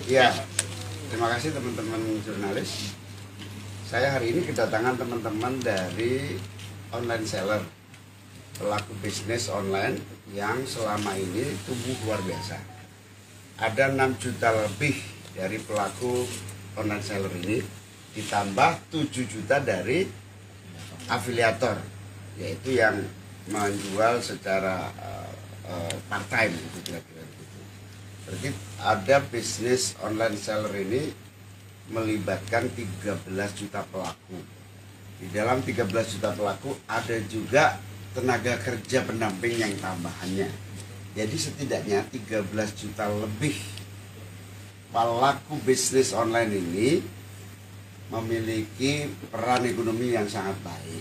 Ya, terima kasih teman-teman jurnalis. Saya hari ini kedatangan teman-teman dari online seller, pelaku bisnis online yang selama ini tumbuh luar biasa. Ada 6 juta lebih dari pelaku online seller ini, ditambah 7 juta dari afiliator, yaitu yang menjual secara part-time, gitu kira-kira gitu. Berarti ada bisnis online seller ini melibatkan 13 juta pelaku. Di dalam 13 juta pelaku ada juga tenaga kerja pendamping yang tambahannya. Jadi setidaknya 13 juta lebih pelaku bisnis online ini memiliki peran ekonomi yang sangat baik.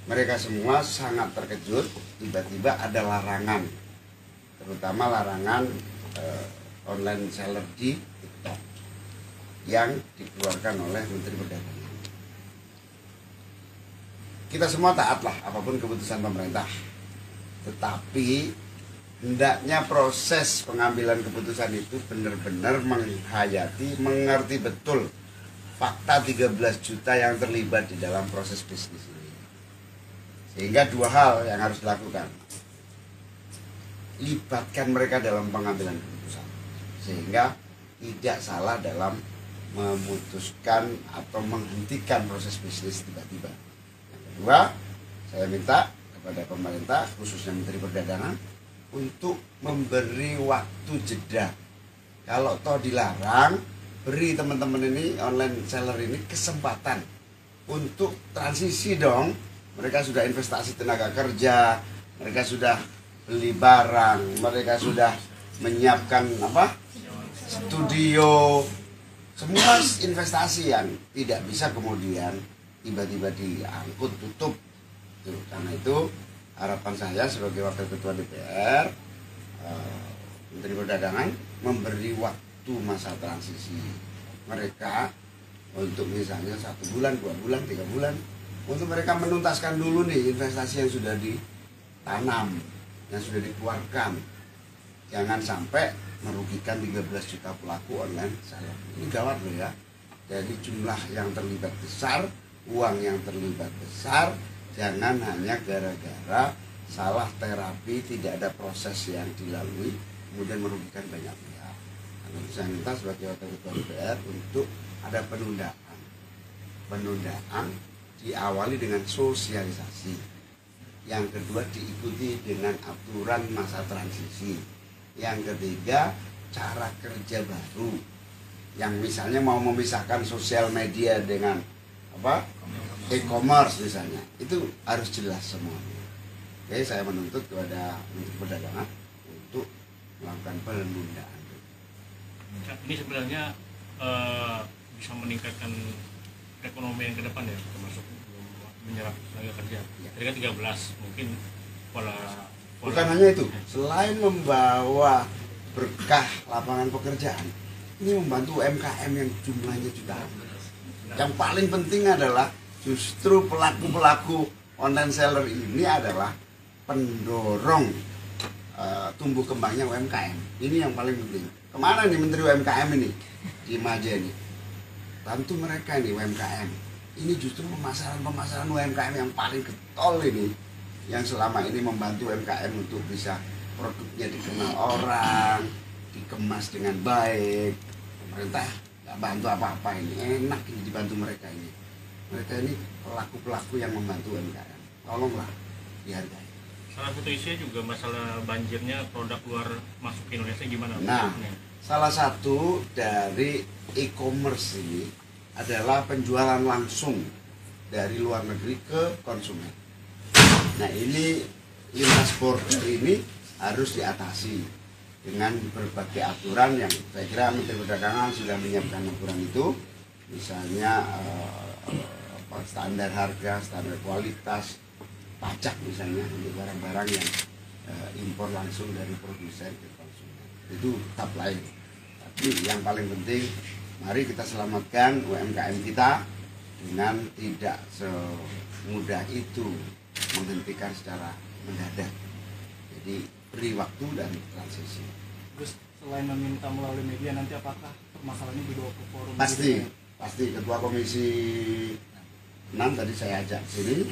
Mereka semua sangat terkejut tiba-tiba ada larangan, terutama larangan online seller di TikTok yang dikeluarkan oleh Menteri Perdagangan. Kita semua taatlah apapun keputusan pemerintah, tetapi hendaknya proses pengambilan keputusan itu benar-benar menghayati, mengerti betul fakta 13 juta yang terlibat di dalam proses bisnis ini. Sehingga dua hal yang harus dilakukan: libatkan mereka dalam pengambilan keputusan, sehingga tidak salah dalam memutuskan atau menghentikan proses bisnis tiba-tiba. Yang kedua, saya minta kepada pemerintah, khususnya Menteri Perdagangan, untuk memberi waktu jeda. Kalau toh dilarang, beri teman-teman ini, online seller ini, kesempatan untuk transisi dong. Mereka sudah investasi tenaga kerja, mereka sudah beli barang, mereka sudah menyiapkan studio, semua investasi yang tidak bisa kemudian tiba-tiba diangkut tutup. Karena itu harapan saya sebagai Wakil Ketua DPR, Menteri Perdagangan, memberi waktu masa transisi mereka untuk misalnya 1 bulan, 2 bulan, 3 bulan, untuk mereka menuntaskan dulu nih investasi yang sudah ditanam, yang sudah dikeluarkan. Jangan sampai merugikan 13 juta pelaku online seller. Ini gawat loh ya. Jadi jumlah yang terlibat besar, uang yang terlibat besar. Jangan hanya gara-gara salah terapi, tidak ada proses yang dilalui, kemudian merugikan banyak pihak. Saya minta sebagai Wakil Ketua DPR untuk ada penundaan. Penundaan diawali dengan sosialisasi. Yang kedua, diikuti dengan aturan masa transisi. Yang ketiga, cara kerja baru. Yang misalnya mau memisahkan sosial media dengan e-commerce misalnya, itu harus jelas semuanya. Oke, saya menuntut kepada Menteri Perdagangan untuk melakukan penundaan. Ini sebenarnya bisa meningkatkan ekonomi yang ke depan ya, termasuk menyerap tenaga kerja. Tadi kan 13, mungkin pola. Bukan hanya itu, selain membawa berkah lapangan pekerjaan, ini membantu UMKM yang jumlahnya jutaan. Yang paling penting adalah justru pelaku-pelaku online seller ini adalah pendorong tumbuh kembangnya UMKM. Ini yang paling penting. Kemana nih Menteri UMKM ini? Di Maja ini. Bantu mereka nih UMKM. Ini justru pemasaran UMKM yang paling getol ini, yang selama ini membantu UMKM untuk bisa produknya dikenal orang, dikemas dengan baik. Pemerintah nggak bantu apa-apa ini, enak ini dibantu mereka ini. Mereka ini pelaku-pelaku yang membantu UMKM. Tolonglah dihargai. Salah satu isunya juga masalah banjirnya, produk luar masuk ke Indonesia gimana? Nah, salah satu dari e-commerce ini adalah penjualan langsung dari luar negeri ke konsumen. Nah, ini lintas border ini harus diatasi dengan berbagai aturan yang saya kira Menteri Perdagangan sudah menyiapkan aturan itu. Misalnya standar harga, standar kualitas, pajak misalnya untuk barang-barang yang impor langsung dari produsen ke konsumen. Itu tetap lain. Tapi yang paling penting, mari kita selamatkan UMKM kita dengan tidak semudah itu menghentikan secara mendadak. Jadi beri waktu dan transisi. Terus selain meminta melalui media, nanti apakah permasalahannya dibawa ke forum? Pasti ketua komisi 6 tadi saya ajak sini.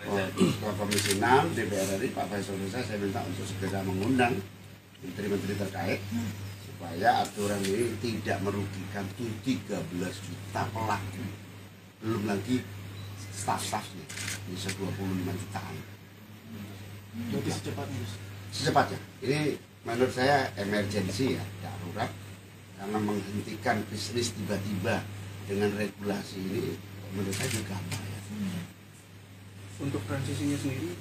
Ketua komisi 6 DPR RI Pak Faisal Reza, saya minta untuk segera mengundang menteri-menteri terkait supaya aturan ini tidak merugikan 13 juta pelaku, belum lagi staf-stafnya bisa 25 jutaan. Berarti Secepatnya. Ini menurut saya emergensi ya, darurat, karena menghentikan bisnis tiba-tiba dengan regulasi ini menurut saya juga ya. Untuk transisinya sendiri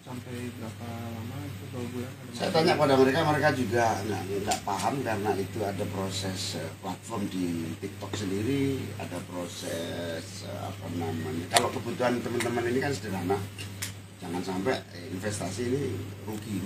sampai berapa lama itu, 2 bulan? Saya tanya pada mereka juga nggak paham, karena itu ada proses platform di TikTok sendiri, ada proses apa namanya. Kalau kebutuhan teman-teman ini kan sederhana, jangan sampai investasi ini rugi.